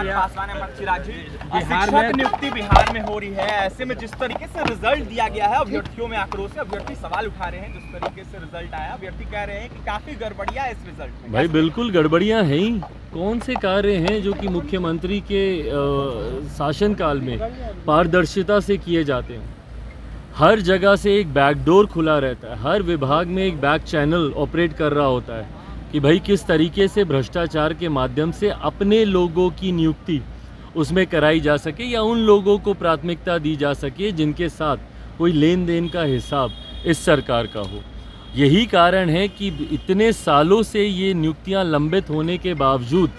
चिराग पासवान शिक्षक नियुक्ति बिहार में हो रही है, ऐसे में जिस तरीके से रिजल्ट दिया गया है अभ्यर्थियों में आक्रोश है, अभ्यर्थी सवाल उठा रहे हैं। जिस तरीके से रिजल्ट आया, अभ्यर्थी कह रहे हैं कि काफी गड़बड़ियां है इस रिजल्ट में। भाई बिल्कुल गड़बड़ियां हैं ही। कौन से कार्य हैं जो कि मुख्यमंत्री के शासनकाल में पारदर्शिता से किए जाते हैं? हर जगह से एक बैकडोर खुला रहता है, हर विभाग में एक बैक चैनल ऑपरेट कर रहा होता है कि भाई किस तरीके से भ्रष्टाचार के माध्यम से अपने लोगों की नियुक्ति उसमें कराई जा सके या उन लोगों को प्राथमिकता दी जा सके जिनके साथ कोई लेन देन का हिसाब इस सरकार का हो। यही कारण है कि इतने सालों से ये नियुक्तियां लंबित होने के बावजूद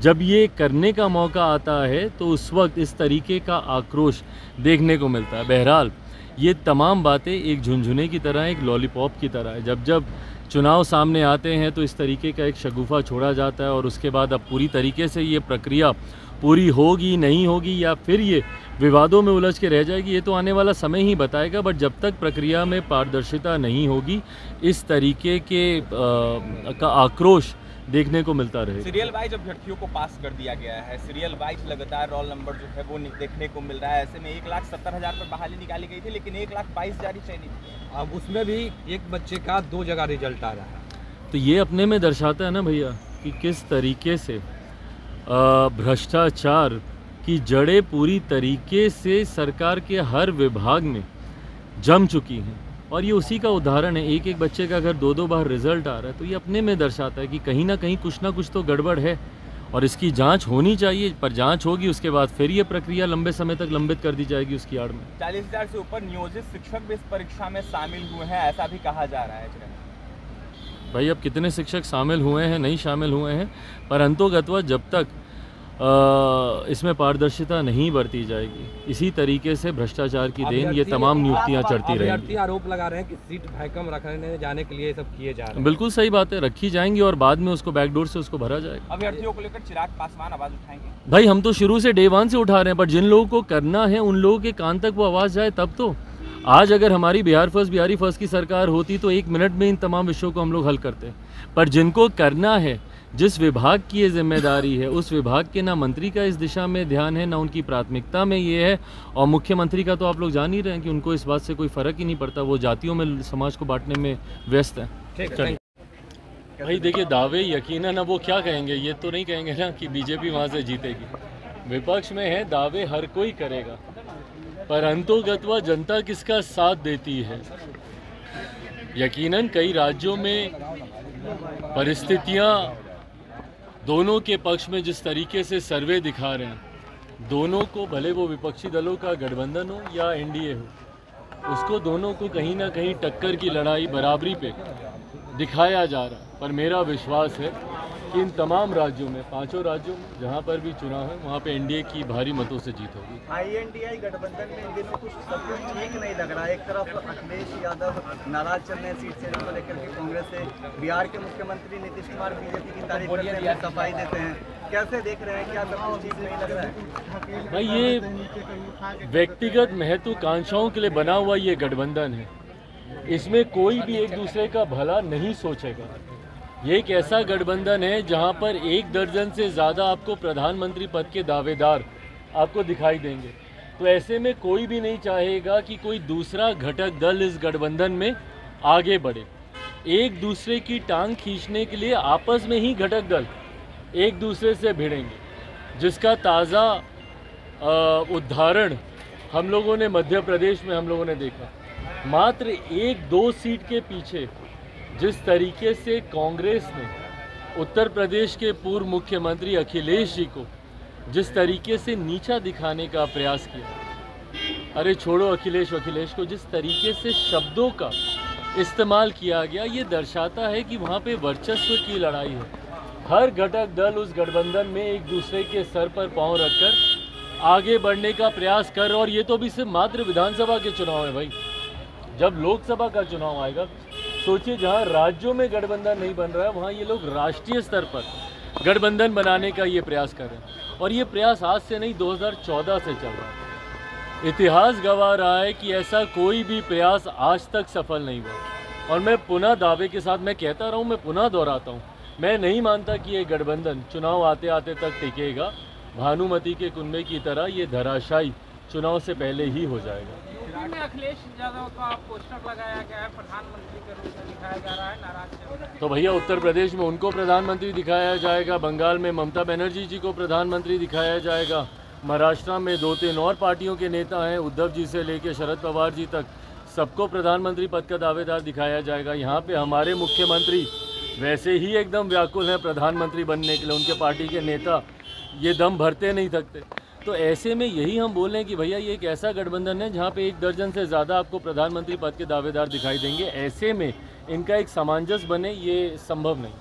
जब ये करने का मौका आता है तो उस वक्त इस तरीके का आक्रोश देखने को मिलता है। बहरहाल ये तमाम बातें एक झुनझुने की तरह, एक लॉलीपॉप की तरह है। जब जब चुनाव सामने आते हैं तो इस तरीके का एक शगुफा छोड़ा जाता है और उसके बाद अब पूरी तरीके से ये प्रक्रिया पूरी होगी नहीं होगी या फिर ये विवादों में उलझ के रह जाएगी, ये तो आने वाला समय ही बताएगा। बट जब तक प्रक्रिया में पारदर्शिता नहीं होगी, इस तरीके के का आक्रोश देखने को मिलता रहे। सीरियल वाइज अभ्यर्थियों को पास कर दिया गया है, सीरियल वाइज लगातार रोल नंबर जो है वो देखने को मिल रहा है। ऐसे में 1,70,000 पर बहाली निकाली गई थी, लेकिन 1,22,000 जारी चयनित। अब उसमें भी एक बच्चे का 2 जगह रिजल्ट आ रहा है। तो ये अपने में दर्शाता है ना भैया कि किस तरीके से भ्रष्टाचार की जड़ें पूरी तरीके से सरकार के हर विभाग में जम चुकी हैं। और ये उसी का उदाहरण है। एक एक बच्चे का अगर 2-2 बार रिजल्ट आ रहा है तो ये अपने में दर्शाता है कि कहीं ना कहीं कुछ ना कुछ तो गड़बड़ है और इसकी जांच होनी चाहिए। पर जांच होगी उसके बाद फिर ये प्रक्रिया लंबे समय तक लंबित कर दी जाएगी उसकी आड़ में। 40,000 से ऊपर नियोजित शिक्षक भी इस परीक्षा में शामिल हुए हैं, ऐसा भी कहा जा रहा है। भाई अब कितने शिक्षक शामिल हुए हैं नहीं शामिल हुए हैं, पर अंतोगत्वा जब तक इसमें पारदर्शिता नहीं बरती जाएगी, इसी तरीके से भ्रष्टाचार की देन ये तमाम नियुक्तियां चढ़ती रहेंगी। आरोप लगा रहे हैं कि सीट भैकम रखने जाने के लिए सब किए जा रहे हैं। बिल्कुल सही बात है, रखी जाएंगी और बाद में उसको बैकडोर से उसको भरा जाएगा। अभ्यर्थियों को लेकर चिराग पासवान आवाज उठाएंगे? भाई हम तो शुरू से डे 1 से उठा रहे हैं, पर जिन लोगों को करना है उन लोगों के कान तक वो आवाज़ जाए तब तो। आज अगर हमारी बिहार फर्स्ट बिहारी फर्स्ट की सरकार होती तो 1 मिनट में इन तमाम विषयों को हम लोग हल करते। पर जिनको करना है, जिस विभाग की ये जिम्मेदारी है, उस विभाग के ना मंत्री का इस दिशा में ध्यान है, ना उनकी प्राथमिकता में ये है। और मुख्यमंत्री का तो आप लोग जान ही रहे हैं कि उनको इस बात से कोई फ़र्क ही नहीं पड़ता, वो जातियों में समाज को बांटने में व्यस्त है। भाई देखिए, दावे यकीनन अब वो क्या कहेंगे, ये तो नहीं कहेंगे ना कि बीजेपी वहाँ से जीतेगी। विपक्ष में है, दावे हर कोई करेगा, पर अंतोगत्वा जनता किसका साथ देती है। यकीनन कई राज्यों में परिस्थितियां दोनों के पक्ष में जिस तरीके से सर्वे दिखा रहे हैं, दोनों को, भले वो विपक्षी दलों का गठबंधन हो या एनडीए हो, उसको दोनों को कहीं ना कहीं टक्कर की लड़ाई बराबरी पे दिखाया जा रहा है। पर मेरा विश्वास है कि इन तमाम राज्यों में, 5 राज्यों में जहाँ पर भी चुनाव है वहाँ पे एनडीए की भारी मतों से जीत होगी। INDI गठबंधन में इन दिनों कुछ सब कुछ ठीक नहीं लग रहा है। एक तरफ अखिलेश यादव नाराज चल रहे हैं सीट शेयरिंग को लेकर के कांग्रेस से, बिहार के मुख्यमंत्री नीतीश कुमार बीजेपी की तारीफ करते हैं, सफाई देते हैं। कैसे देख रहे हैं, क्या सब कुछ ठीक नहीं लग रहा है? भाई ये व्यक्तिगत महत्वाकांक्षाओं के लिए बना हुआ ये गठबंधन है, इसमें कोई भी एक दूसरे का भला नहीं सोचेगा। ये एक ऐसा गठबंधन है जहां पर 1 दर्जन से ज़्यादा आपको प्रधानमंत्री पद के दावेदार आपको दिखाई देंगे। तो ऐसे में कोई भी नहीं चाहेगा कि कोई दूसरा घटक दल इस गठबंधन में आगे बढ़े। एक दूसरे की टांग खींचने के लिए आपस में ही घटक दल एक दूसरे से भिड़ेंगे, जिसका ताज़ा उदाहरण हम लोगों ने मध्य प्रदेश में हम लोगों ने देखा। मात्र 1-2 सीट के पीछे जिस तरीके से कांग्रेस ने उत्तर प्रदेश के पूर्व मुख्यमंत्री अखिलेश जी को जिस तरीके से नीचा दिखाने का प्रयास किया, अरे छोड़ो अखिलेश को, जिस तरीके से शब्दों का इस्तेमाल किया गया, ये दर्शाता है कि वहाँ पे वर्चस्व की लड़ाई है। हर घटक दल उस गठबंधन में एक दूसरे के सर पर पांव रखकर आगे बढ़ने का प्रयास कर। और ये तो अभी सिर्फ मात्र विधानसभा के चुनाव है भाई, जब लोकसभा का चुनाव आएगा, सोचिए जहां राज्यों में गठबंधन नहीं बन रहा है वहां ये लोग राष्ट्रीय स्तर पर गठबंधन बनाने का ये प्रयास कर रहे हैं। और ये प्रयास आज से नहीं, 2014 से चल रहा है। इतिहास गवाह रहा है कि ऐसा कोई भी प्रयास आज तक सफल नहीं हुआ। और मैं पुनः दावे के साथ मैं कहता रहा हूँ, मैं पुनः दोहराता हूँ, मैं नहीं मानता कि ये गठबंधन चुनाव आते आते तक टिकेगा। भानुमति के कुनबे की तरह ये धराशायी चुनाव से पहले ही हो जाएगा। यूपी में अखिलेश यादव का पोस्टर लगाया गया है, प्रधानमंत्री के रूप में दिखाया जा रहा है, नाराज चल रहा है। तो भैया उत्तर प्रदेश में उनको प्रधानमंत्री दिखाया जाएगा, बंगाल में ममता बनर्जी जी को प्रधानमंत्री दिखाया जाएगा, महाराष्ट्र में 2-3 और पार्टियों के नेता हैं, उद्धव जी से लेकर शरद पवार जी तक सबको प्रधानमंत्री पद का दावेदार दिखाया जाएगा। यहाँ पे हमारे मुख्यमंत्री वैसे ही एकदम व्याकुल हैं प्रधानमंत्री बनने के लिए, उनके पार्टी के नेता ये दम भरते नहीं थकते। तो ऐसे में यही हम बोल रहे हैं कि भैया ये एक ऐसा गठबंधन है जहाँ पे 1 दर्जन से ज़्यादा आपको प्रधानमंत्री पद के दावेदार दिखाई देंगे। ऐसे में इनका एक सामंजस्य बने ये संभव नहीं।